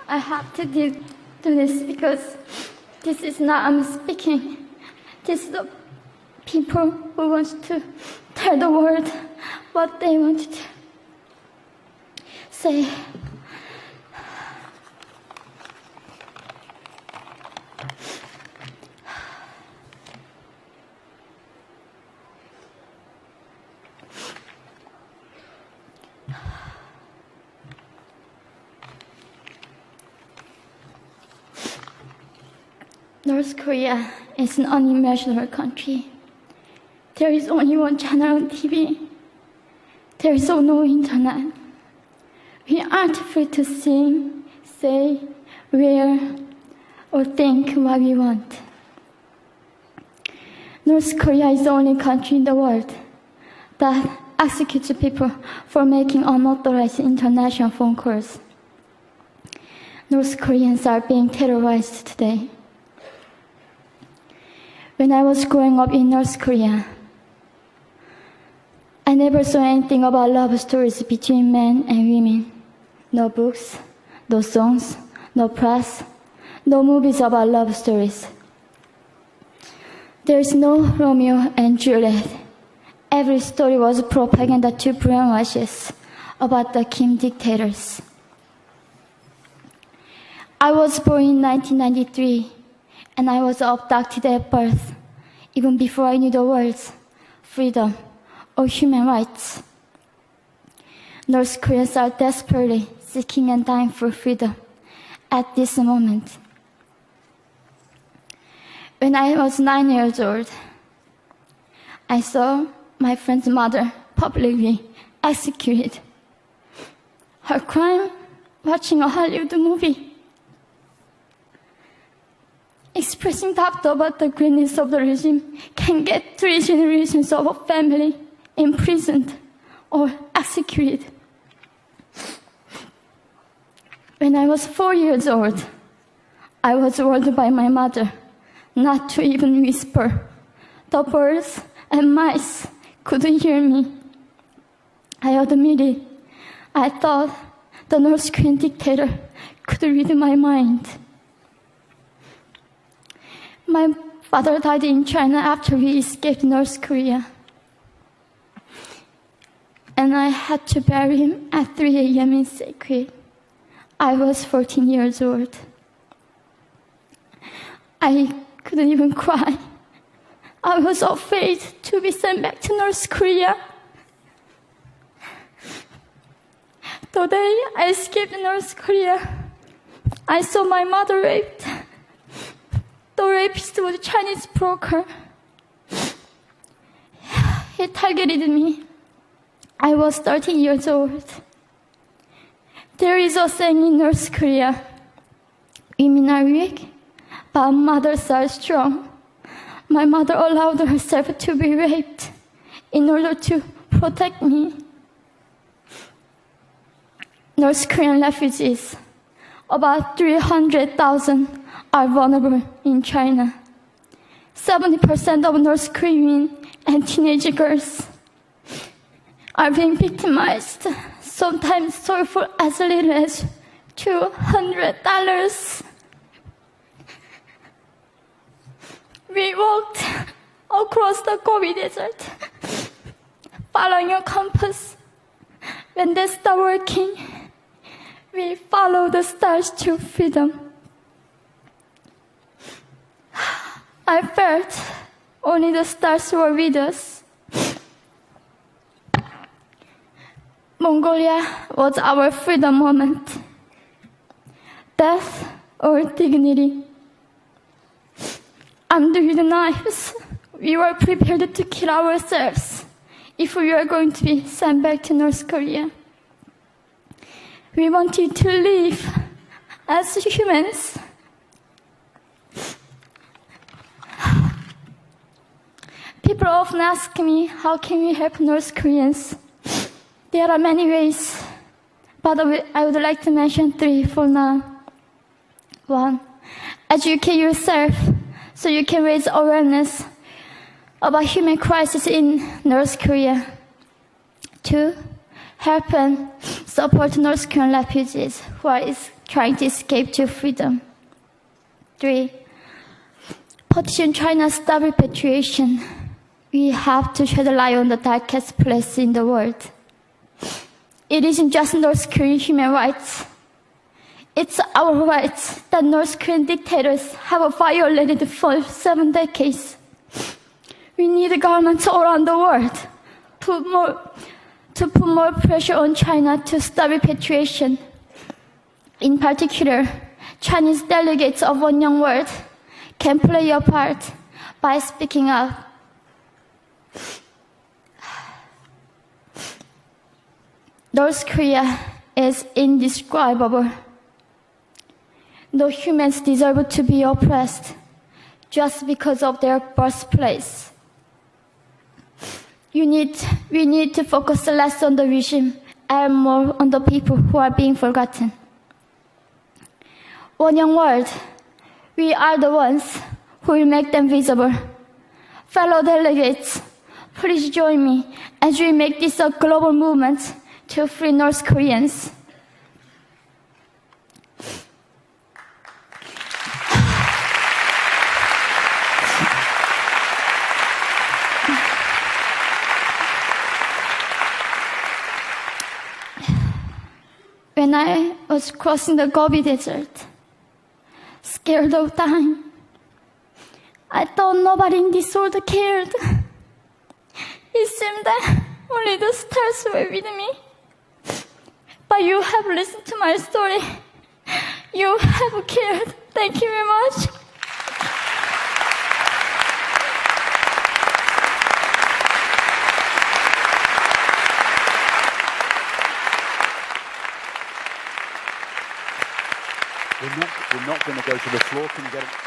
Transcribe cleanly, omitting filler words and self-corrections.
I have to do this because this is not I'm speaking. This is the people who want to tell the world what they want to say. North Korea is an unimaginable country. There is only one channel on TV. There is no internet. We aren't free to sing, say, wear, or think what we want. North Korea is the only country in the world that executes people for making unauthorized international phone calls. North Koreans are being terrorized today. When I was growing up in North Korea, I never saw anything about love stories between men and women. No books, no songs, no press, no movies about love stories. There is no Romeo and Juliet. Every story was propaganda to brainwash us about the Kim dictators. I was born in 1993. And I was abducted at birth, even before I knew the words freedom or human rights. North Koreans are desperately seeking and dying for freedom at this moment. When I was 9 years old, I saw my friend's mother publicly executed. Her crime? Watching a Hollywood movie. Expressing doubt about the greatness of the regime can get 3 generations of a family imprisoned or executed. When I was 4 years old, I was warned by my mother not to even whisper. The birds and mice couldn't hear me. I admitted I thought the North Korean dictator could read my mind. My father died in China after we escaped North Korea. And I had to bury him at 3 a.m. in secret. I was 14 years old. I couldn't even cry. I was afraid to be sent back to North Korea. The day I escaped North Korea, I saw my mother raped. The rapist was a Chinese broker. He targeted me. I was 13 years old. There is a saying in North Korea, women are weak, but mothers are strong. My mother allowed herself to be raped in order to protect me. North Korean refugees, about 300,000, are vulnerable in China. 70% of North Korean and teenage girls are being victimized, sometimes sold for as little as $200. We walked across the Gobi Desert, following a compass. When they stopped working, we followed the stars to freedom. I felt only the stars were with us. Mongolia was our freedom moment. Death or dignity. Armed with knives, we were prepared to kill ourselves if we were going to be sent back to North Korea. We wanted to live as humans. People often ask me, how can we help North Koreans? There are many ways, but I would like to mention 3 for now. 1, educate yourself so you can raise awareness about human crisis in North Korea. 2, help and support North Korean refugees who are trying to escape to freedom. 3. Petition China stop repatriation. We have to shed light on the darkest place in the world. It isn't just North Korean human rights. It's our rights that North Korean dictators have violated for 7 decades. We need governments all around the world to put more pressure on China to stop repatriation. In particular, Chinese delegates of One Young World can play a part by speaking up. North Korea is indescribable. No humans deserve to be oppressed just because of their birthplace. We need to focus less on the regime and more on the people who are being forgotten. One Young World, we are the ones who will make them visible. Fellow delegates, please join me as we make this a global movement to free North Koreans. When I was crossing the Gobi Desert, scared of dying, I thought nobody in this world cared. It seemed that only the stars were with me. But you have listened to my story. You have cared. Thank you very much. We're not going to go to the floor. Can you get it?